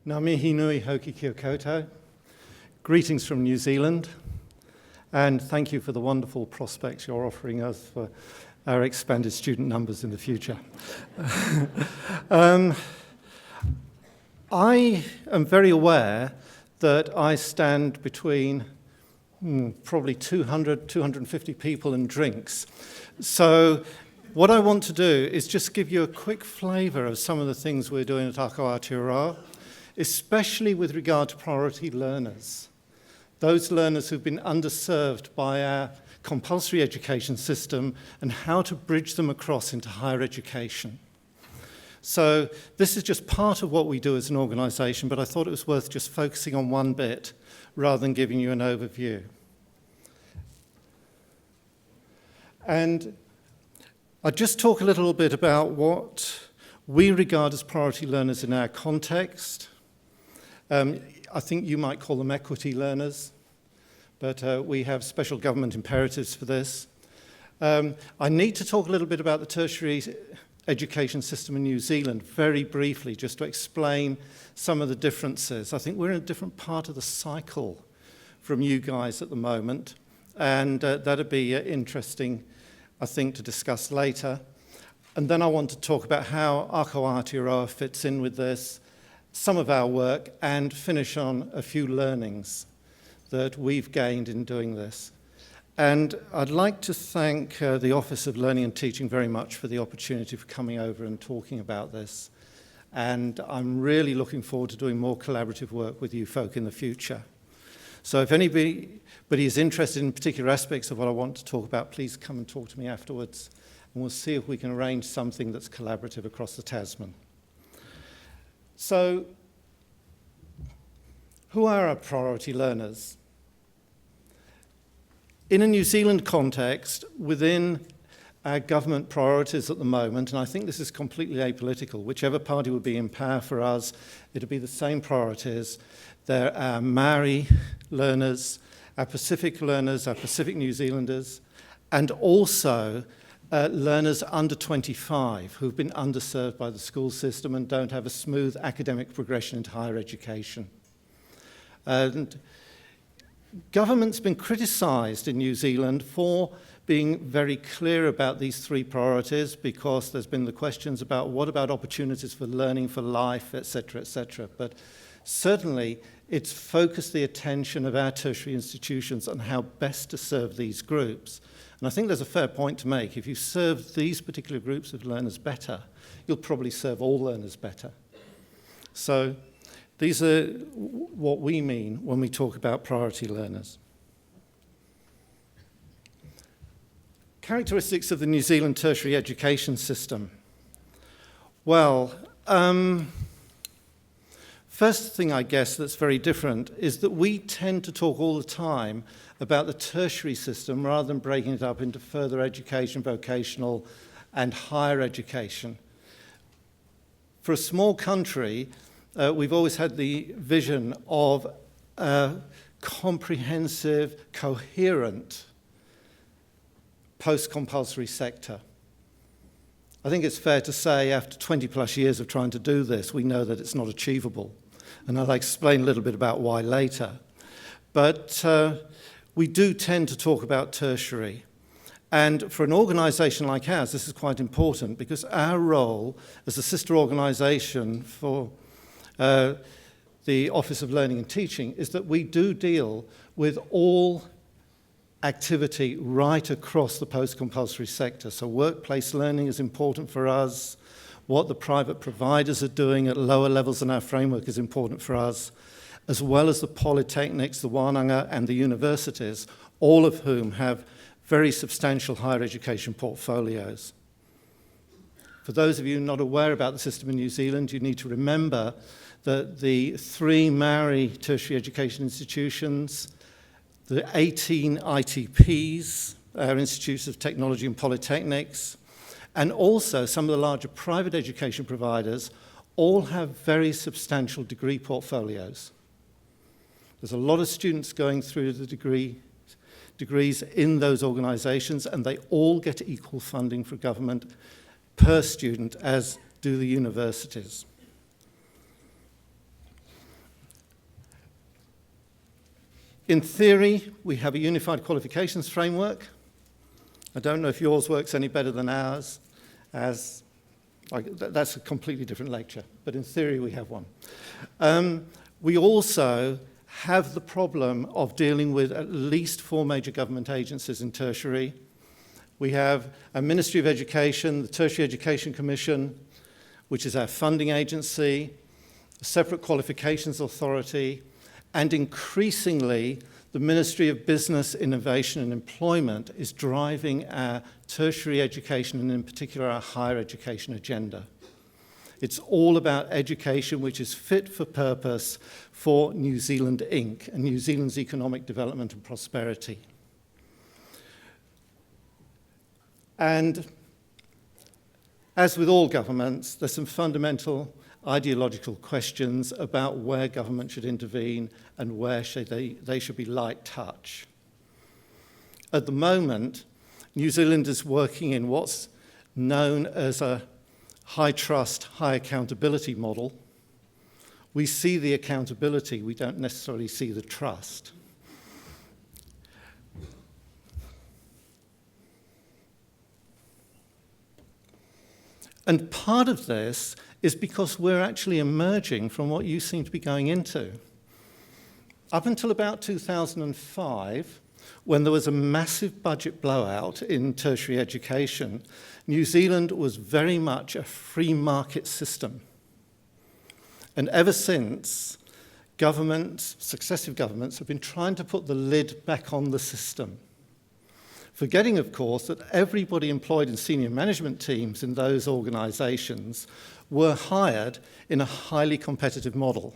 Ngā mihi nui hoki kia koutou. Greetings from New Zealand, and thank you for the wonderful prospects you're offering us for our expanded student numbers in the future. I am very aware that I stand between probably 200, 250 people and drinks. So what I want to do is just give you a quick flavour of some of the things we're doing at Aotearoa, especially with regard to priority learners, those learners who've been underserved by our compulsory education system and how to bridge them across into higher education. So this is just part of what we do as an organisation, but I thought it was worth just focusing on one bit rather than giving you an overview. And I'll just talk a little bit about what we regard as priority learners in our context. I think you might call them equity learners, but we have special government imperatives for this. I need to talk a little bit about the tertiary education system in New Zealand very briefly, just to explain some of the differences. I think we're in a different part of the cycle from you guys at the moment, and that'd be interesting, I think, to discuss later. And then I want to talk about how Aotearoa fits in with this, some of our work, and finish on a few learnings that we've gained in doing this. And I'd like to thank the Office of Learning and Teaching very much for the opportunity for coming over and talking about this. And I'm really looking forward to doing more collaborative work with you folk in the future. So if anybody is interested in particular aspects of what I want to talk about, please come and talk to me afterwards, and we'll see if we can arrange something that's collaborative across the Tasman. So, who are our priority learners? In a New Zealand context, within our government priorities at the moment, and I think this is completely apolitical, whichever party would be in power for us, it'll be the same priorities. There are Maori learners, our Pacific learners, our Pacific New Zealanders, and also learners under 25 who've been underserved by the school system and don't have a smooth academic progression into higher education. And government's been criticised in New Zealand for being very clear about these three priorities, because there's been the questions about what about opportunities for learning for life, etc., etc. But certainly it's focused the attention of our tertiary institutions on how best to serve these groups. And I think there's a fair point to make. If you serve these particular groups of learners better, you'll probably serve all learners better. So these are what we mean when we talk about priority learners. Characteristics of the New Zealand tertiary education system. Well, first thing I guess that's very different is that we tend to talk all the time about the tertiary system rather than breaking it up into further education, vocational, and higher education. For a small country, we've always had the vision of a comprehensive, coherent post-compulsory sector. I think it's fair to say after 20 plus years of trying to do this, we know that it's not achievable. And I'll explain a little bit about why later. But we do tend to talk about tertiary. And for an organisation like ours, this is quite important, because our role as a sister organisation for the Office of Learning and Teaching is that we do deal with all activity right across the post-compulsory sector. So workplace learning is important for us. What the private providers are doing at lower levels in our framework is important for us, as well as the polytechnics, the wānanga, and the universities, all of whom have very substantial higher education portfolios. For those of you not aware about the system in New Zealand, you need to remember that the 3 Maori tertiary education institutions, the 18 ITPs, our Institutes of Technology and Polytechnics, and also some of the larger private education providers all have very substantial degree portfolios. There's a lot of students going through the degrees in those organisations, and they all get equal funding from government per student, as do the universities. In theory, we have a unified qualifications framework. I don't know if yours works any better than ours, that's a completely different lecture, but in theory we have one. We also have the problem of dealing with at least 4 major government agencies in tertiary. We have a Ministry of Education, the Tertiary Education Commission, which is our funding agency, a separate qualifications authority, and increasingly the Ministry of Business, Innovation and Employment is driving our tertiary education and in particular our higher education agenda. It's all about education which is fit for purpose for New Zealand Inc. and New Zealand's economic development and prosperity. And as with all governments, there's some fundamental ideological questions about where government should intervene and where they should be light touch. At the moment, New Zealand is working in what's known as a high trust, high accountability model. We see the accountability, we don't necessarily see the trust. And part of this is because we're actually emerging from what you seem to be going into. Up until about 2005, when there was a massive budget blowout in tertiary education, New Zealand was very much a free market system. And ever since, successive governments have been trying to put the lid back on the system. Forgetting, of course, that everybody employed in senior management teams in those organisations were hired in a highly competitive model.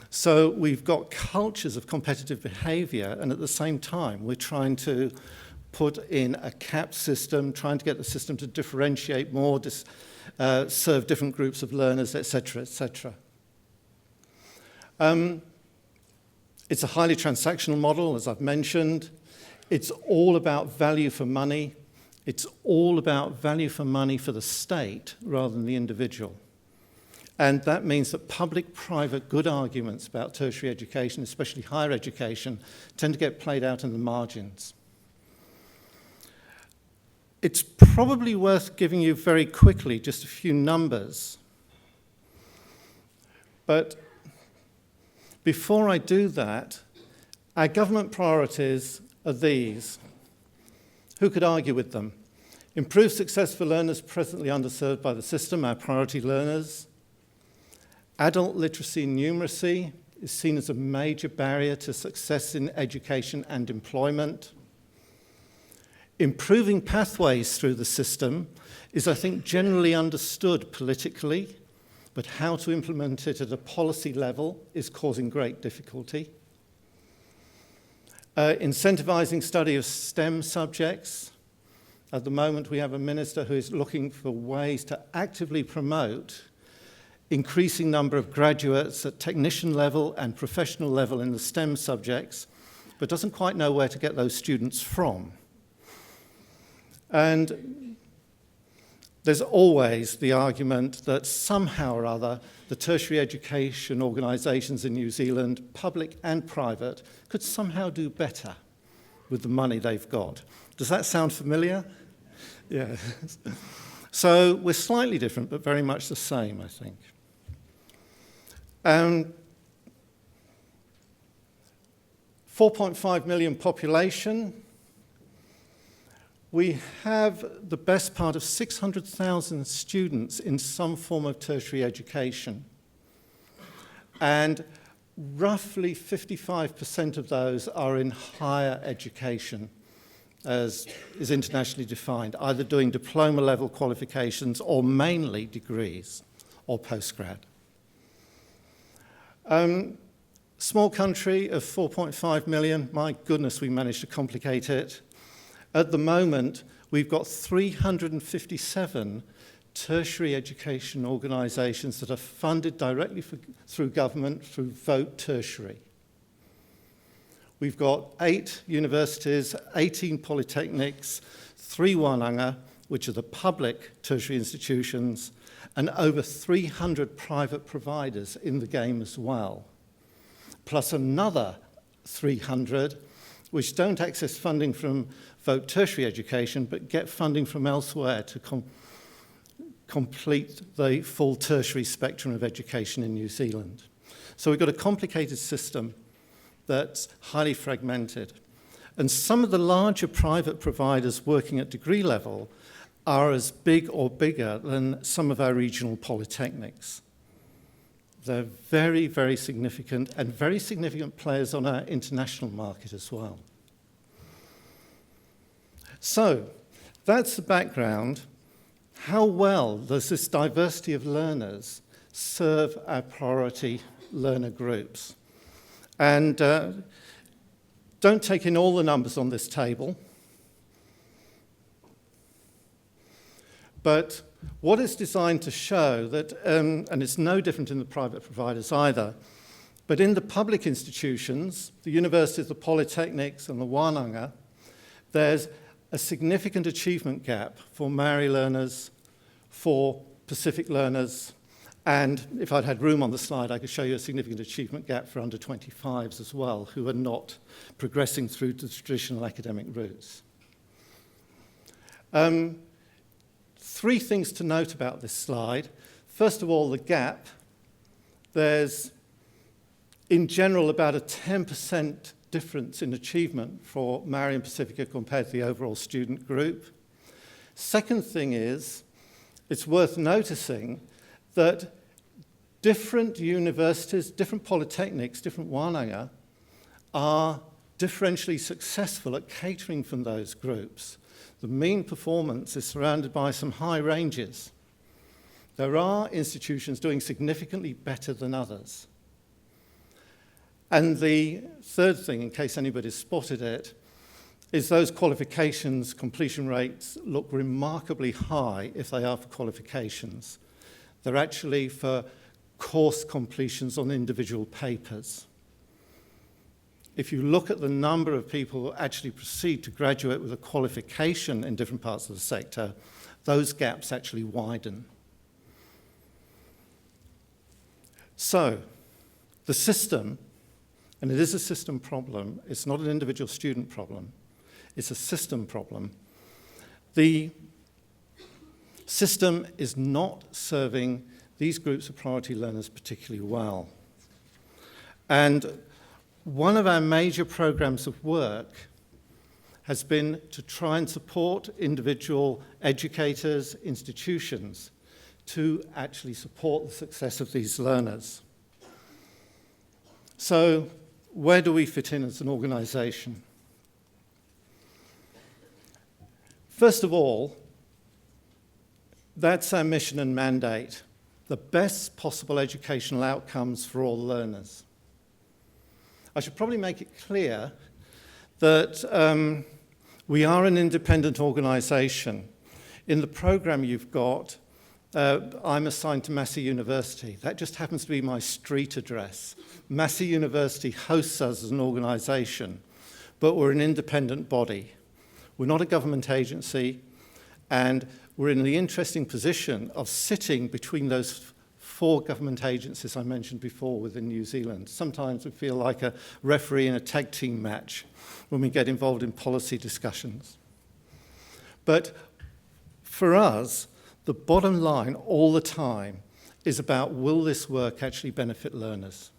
So we've got cultures of competitive behaviour, and at the same time, we're trying to put in a cap system, trying to get the system to differentiate more, serve different groups of learners, etc., etc. It's a highly transactional model, as I've mentioned. It's all about value for money. It's all about value for money for the state rather than the individual. And that means that public-private good arguments about tertiary education, especially higher education, tend to get played out in the margins. It's probably worth giving you very quickly just a few numbers. But before I do that, our government priorities are these. Who could argue with them? Improve success for learners presently underserved by the system, our priority learners. Adult literacy and numeracy is seen as a major barrier to success in education and employment. Improving pathways through the system is, I think, generally understood politically, but how to implement it at a policy level is causing great difficulty. Incentivising study of STEM subjects. At the moment, we have a minister who is looking for ways to actively promote increasing number of graduates at technician level and professional level in the STEM subjects, but doesn't quite know where to get those students from. And there's always the argument that somehow or other the tertiary education organisations in New Zealand, public and private, could somehow do better with the money they've got. Does that sound familiar? Yeah. So we're slightly different, but very much the same, I think. 4.5 million population. We have the best part of 600,000 students in some form of tertiary education. And roughly 55% of those are in higher education, as is internationally defined, either doing diploma level qualifications or mainly degrees or postgrad. Small country of 4.5 million, my goodness, we managed to complicate it. At the moment, we've got 357 tertiary education organisations that are funded directly through government through Vote Tertiary. We've got 8 universities, 18 polytechnics, 3 wānanga, which are the public tertiary institutions, and over 300 private providers in the game as well, plus another 300, which don't access funding from Vote Tertiary Education, but get funding from elsewhere to complete the full tertiary spectrum of education in New Zealand. So we've got a complicated system that's highly fragmented. And some of the larger private providers working at degree level are as big or bigger than some of our regional polytechnics. They're very, very significant and very significant players on our international market as well. So that's the background. How well does this diversity of learners serve our priority learner groups? And don't take in all the numbers on this table, but what it's designed to show that, and it's no different in the private providers either, but in the public institutions, the universities, the polytechnics and the wānanga, there's a significant achievement gap for Maori learners, for Pacific learners, and if I'd had room on the slide, I could show you a significant achievement gap for under 25s as well, who are not progressing through the traditional academic routes. Three things to note about this slide. First of all, the gap. There's, in general, about a 10% difference in achievement for Maori and Pacifica compared to the overall student group. Second thing is, it's worth noticing that different universities, different polytechnics, different wānanga are differentially successful at catering from those groups. The mean performance is surrounded by some high ranges. There are institutions doing significantly better than others. And the third thing, in case anybody's spotted it, is those qualifications completion rates look remarkably high if they are for qualifications. They're actually for course completions on individual papers. If you look at the number of people who actually proceed to graduate with a qualification in different parts of the sector, those gaps actually widen. So, the system, and it is a system problem, it's not an individual student problem, it's a system problem. The system is not serving these groups of priority learners particularly well. And one of our major programs of work has been to try and support individual educators, institutions, to actually support the success of these learners. So, where do we fit in as an organisation? First of all, that's our mission and mandate, the best possible educational outcomes for all learners. I should probably make it clear that we are an independent organisation. In the programme you've got, I'm assigned to Massey University. That just happens to be my street address. Massey University hosts us as an organisation, but we're an independent body. We're not a government agency, and we're in the interesting position of sitting between those four government agencies I mentioned before within New Zealand. Sometimes we feel like a referee in a tag team match when we get involved in policy discussions. But for us, the bottom line all the time is about, will this work actually benefit learners?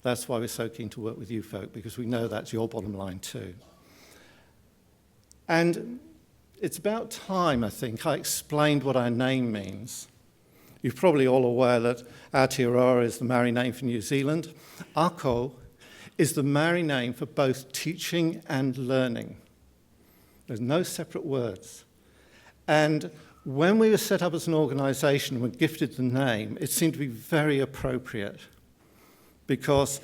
That's why we're so keen to work with you folk, because we know that's your bottom line too. And it's about time, I think, I explained what our name means. You're probably all aware that Aotearoa is the Maori name for New Zealand. Ako is the Maori name for both teaching and learning. There's no separate words. And when we were set up as an organisation and were gifted the name, it seemed to be very appropriate, because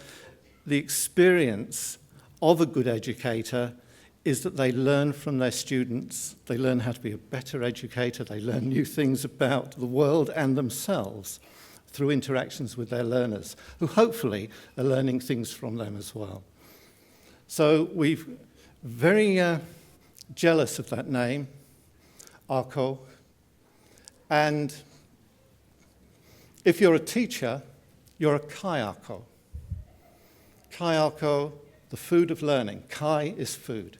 the experience of a good educator is that they learn from their students, they learn how to be a better educator, they learn new things about the world and themselves through interactions with their learners, who hopefully are learning things from them as well. So we're very jealous of that name, Ako. And if you're a teacher, you're a kaiako. Kai Alko, the food of learning. Kai is food.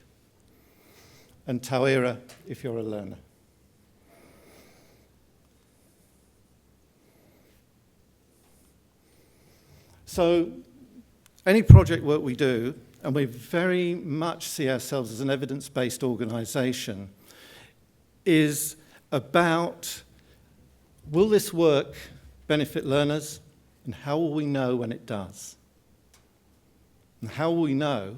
And Tauira, if you're a learner. So any project work we do, and we very much see ourselves as an evidence-based organisation, is about, will this work benefit learners, and how will we know when it does? And how will we know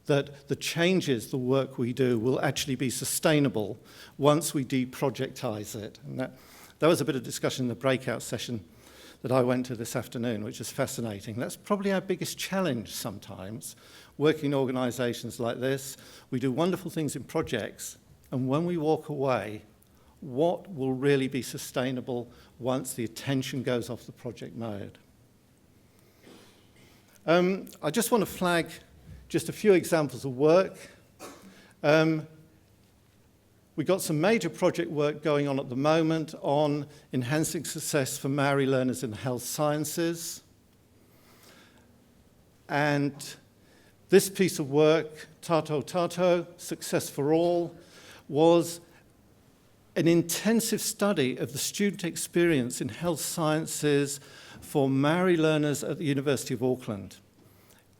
that the changes, the work we do, will actually be sustainable once we deprojectize it? And that was a bit of discussion in the breakout session that I went to this afternoon, which is fascinating. That's probably our biggest challenge sometimes, working in organisations like this. We do wonderful things in projects, and when we walk away, what will really be sustainable once the attention goes off the project mode? I just want to flag just a few examples of work. We've got some major project work going on at the moment on enhancing success for Maori learners in the health sciences. And this piece of work, Tato Tato, Success for All, was an intensive study of the student experience in health sciences for Maori learners at the University of Auckland.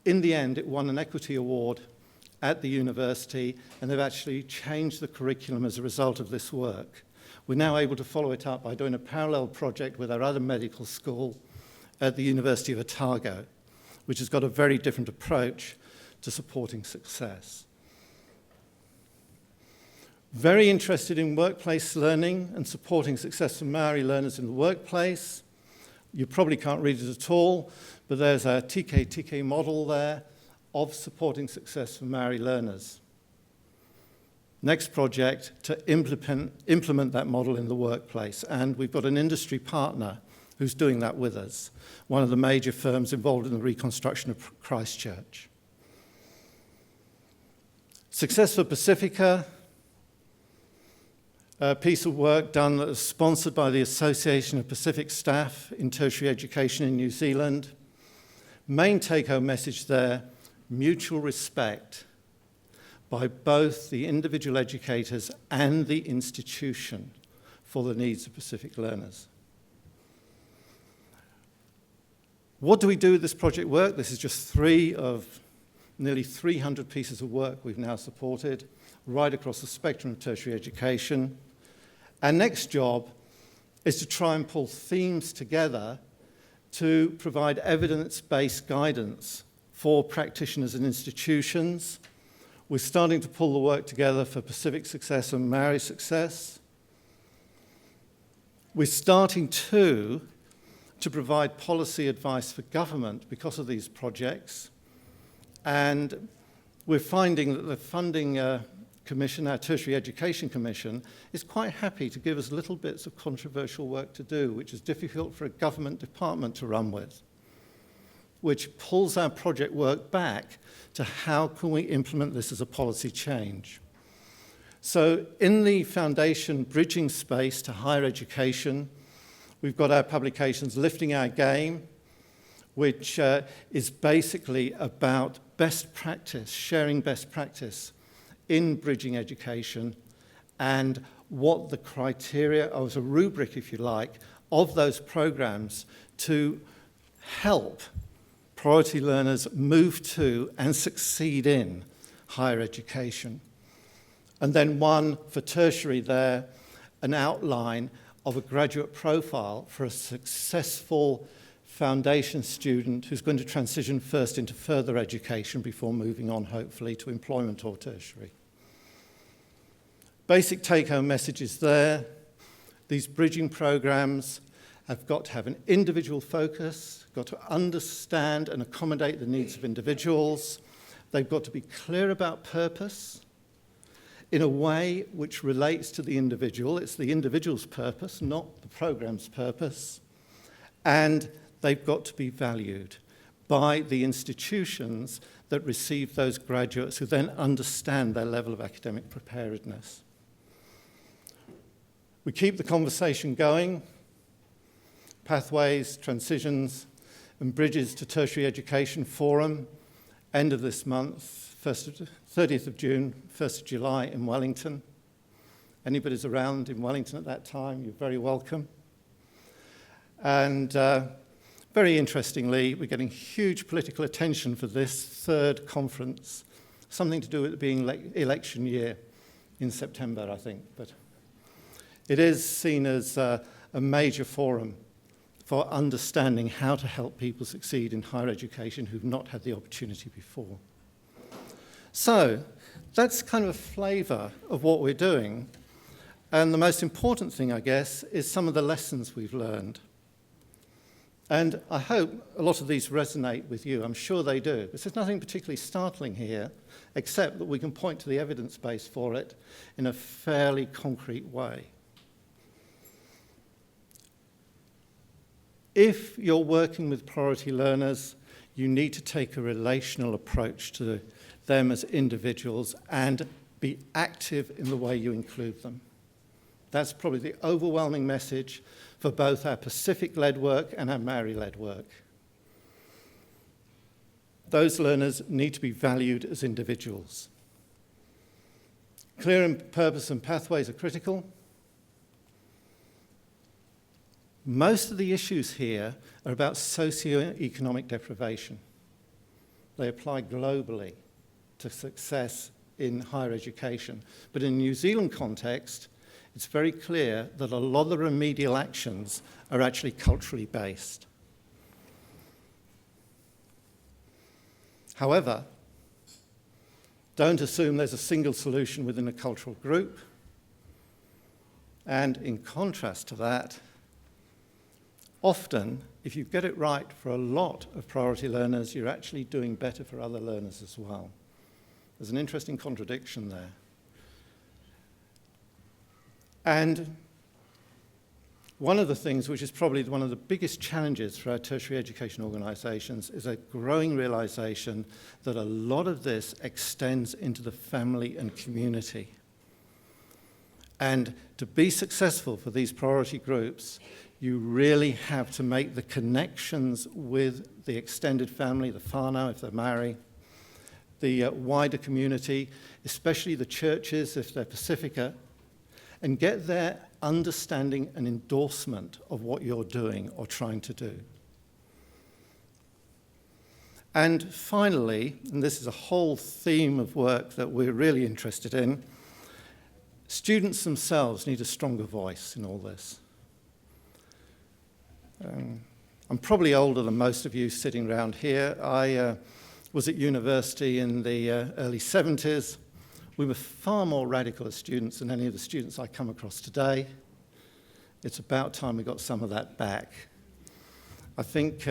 In the end, it won an Equity Award at the university, and they've actually changed the curriculum as a result of this work. We're now able to follow it up by doing a parallel project with our other medical school at the University of Otago, which has got a very different approach to supporting success. Very interested in workplace learning and supporting success for Maori learners in the workplace. You probably can't read it at all, but there's a TK model there of supporting success for Maori learners. Next project, to implement that model in the workplace. And we've got an industry partner who's doing that with us, one of the major firms involved in the reconstruction of Christchurch. Success for Pacifica, a piece of work done that was sponsored by the Association of Pacific Staff in Tertiary Education in New Zealand. Main take-home message there, mutual respect by both the individual educators and the institution for the needs of Pacific learners. What do we do with this project work? This is just 3 of nearly 300 pieces of work we've now supported right across the spectrum of tertiary education. Our next job is to try and pull themes together to provide evidence-based guidance for practitioners and institutions. We're starting to pull the work together for Pacific Success and Maori Success. We're starting to provide policy advice for government because of these projects. And we're finding that the funding commission, our Tertiary Education Commission, is quite happy to give us little bits of controversial work to do, which is difficult for a government department to run with, which pulls our project work back to how can we implement this as a policy change. So in the foundation bridging space to higher education, we've got our publications Lifting Our Game, which is basically about best practice, sharing best practice in bridging education, and what the criteria, or as a rubric if you like, of those programs to help priority learners move to and succeed in higher education. And then one for tertiary there, an outline of a graduate profile for a successful foundation student who's going to transition first into further education before moving on, hopefully, to employment or tertiary. Basic take-home messages there. These bridging programs have got to have an individual focus, got to understand and accommodate the needs of individuals. They've got to be clear about purpose in a way which relates to the individual. It's the individual's purpose, not the program's purpose. And they've got to be valued by the institutions that receive those graduates who then understand their level of academic preparedness. We keep the conversation going. Pathways, transitions, and Bridges to Tertiary Education Forum, end of this month, 30th of June, 1st of July in Wellington. Anybody's around in Wellington at that time, you're very welcome. And very interestingly, we're getting huge political attention for this third conference, something to do with it being election year in September, I think. But it is seen as a major forum for understanding how to help people succeed in higher education who've not had the opportunity before. So that's kind of a flavour of what we're doing. And the most important thing, I guess, is some of the lessons we've learned. And I hope a lot of these resonate with you. I'm sure they do. But there's nothing particularly startling here, except that we can point to the evidence base for it in a fairly concrete way. If you're working with priority learners, you need to take a relational approach to them as individuals and be active in the way you include them. That's probably the overwhelming message for both our Pacific-led work and our Maori-led work. Those learners need to be valued as individuals. Clear purpose and pathways are critical. Most of the issues here are about socio-economic deprivation. They apply globally to success in higher education. But in the New Zealand context, it's very clear that a lot of the remedial actions are actually culturally based. However, don't assume there's a single solution within a cultural group. And in contrast to that, often, if you get it right for a lot of priority learners, you're actually doing better for other learners as well. There's an interesting contradiction there. And one of the things which is probably one of the biggest challenges for our tertiary education organisations is a growing realisation that a lot of this extends into the family and community. And to be successful for these priority groups, you really have to make the connections with the extended family, the whānau if they're Maori, the wider community, especially the churches if they're Pacifica, and get their understanding and endorsement of what you're doing or trying to do. And finally, and this is a whole theme of work that we're really interested in, students themselves need a stronger voice in all this. I'm probably older than most of you sitting around here. I was at university in the early 70s. We were far more radical as students than any of the students I come across today. It's about time we got some of that back. I think,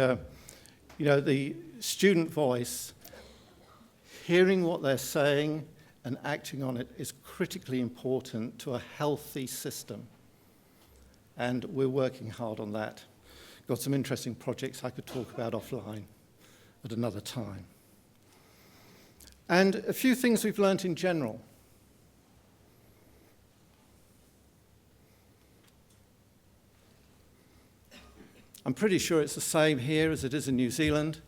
the student voice, hearing what they're saying and acting on it is critically important to a healthy system. And we're working hard on that. Got some interesting projects I could talk about offline at another time. And a few things we've learnt in general. I'm pretty sure it's the same here as it is in New Zealand.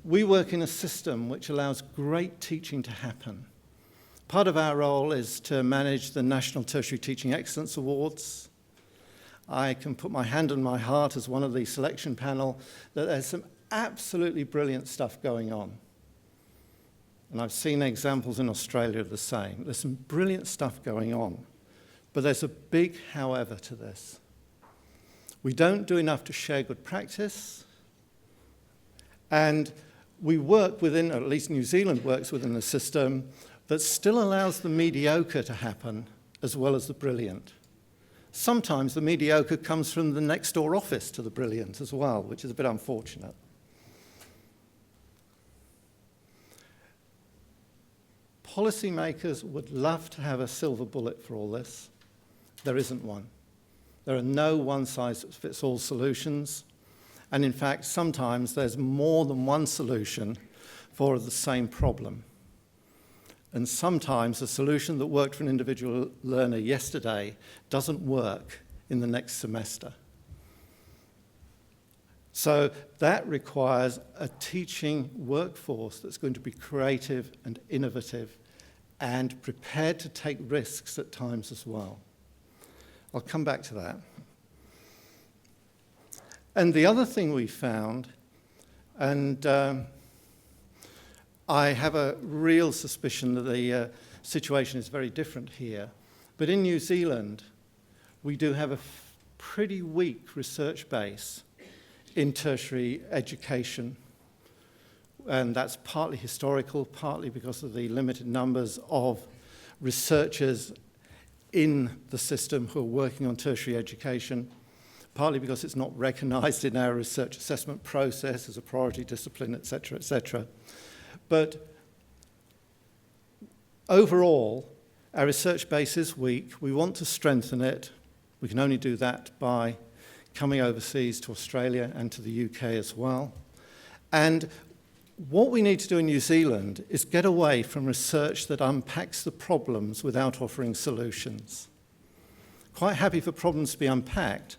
We work in a system which allows great teaching to happen. Part of our role is to manage the National Tertiary Teaching Excellence Awards. I can put my hand on my heart as one of the selection panel that there's some absolutely brilliant stuff going on. And I've seen examples in Australia of the same. There's some brilliant stuff going on. But there's a big however to this. We don't do enough to share good practice. And we work within, or at least New Zealand works within a system that still allows the mediocre to happen as well as the brilliant. Sometimes the mediocre comes from the next door office to the brilliant as well, which is a bit unfortunate. Policymakers would love to have a silver bullet for all this. There isn't one. There are no one-size-fits-all solutions. And in fact, sometimes there's more than one solution for the same problem. And sometimes a solution that worked for an individual learner yesterday doesn't work in the next semester. So that requires a teaching workforce that's going to be creative and innovative and prepared to take risks at times as well. I'll come back to that. And the other thing we found, and I have a real suspicion that the situation is very different here, but in New Zealand, we do have a pretty weak research base in tertiary education. And that's partly historical, partly because of the limited numbers of researchers in the system who are working on tertiary education, partly because it's not recognized in our research assessment process as a priority discipline, et cetera, et cetera. But overall, our research base is weak. We want to strengthen it. We can only do that by coming overseas to Australia and to the UK as well. And what we need to do in New Zealand is get away from research that unpacks the problems without offering solutions. Quite happy for problems to be unpacked,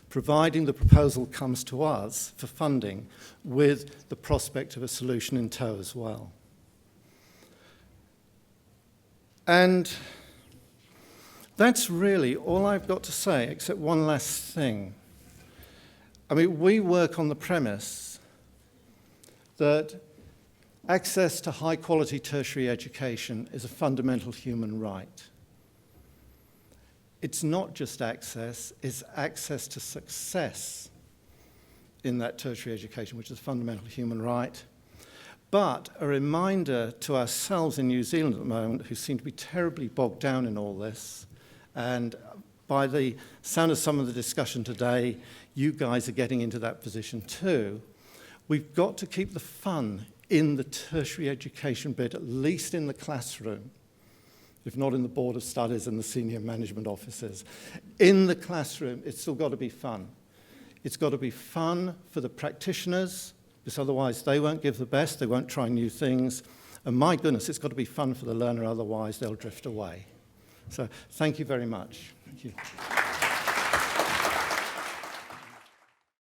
providing the proposal comes to us for funding with the prospect of a solution in tow as well. And that's really all I've got to say, except one last thing. I mean, we work on the premise that access to high-quality tertiary education is a fundamental human right. It's not just access, it's access to success in that tertiary education, which is a fundamental human right. But a reminder to ourselves in New Zealand at the moment, who seem to be terribly bogged down in all this, and by the sound of some of the discussion today, you guys are getting into that position too. We've got to keep the fun in the tertiary education bit, at least in the classroom, if not in the board of studies and the senior management offices. In the classroom, it's still got to be fun. It's got to be fun for the practitioners, because otherwise they won't give the best, they won't try new things. And my goodness, it's got to be fun for the learner, otherwise they'll drift away. So thank you very much. Thank you.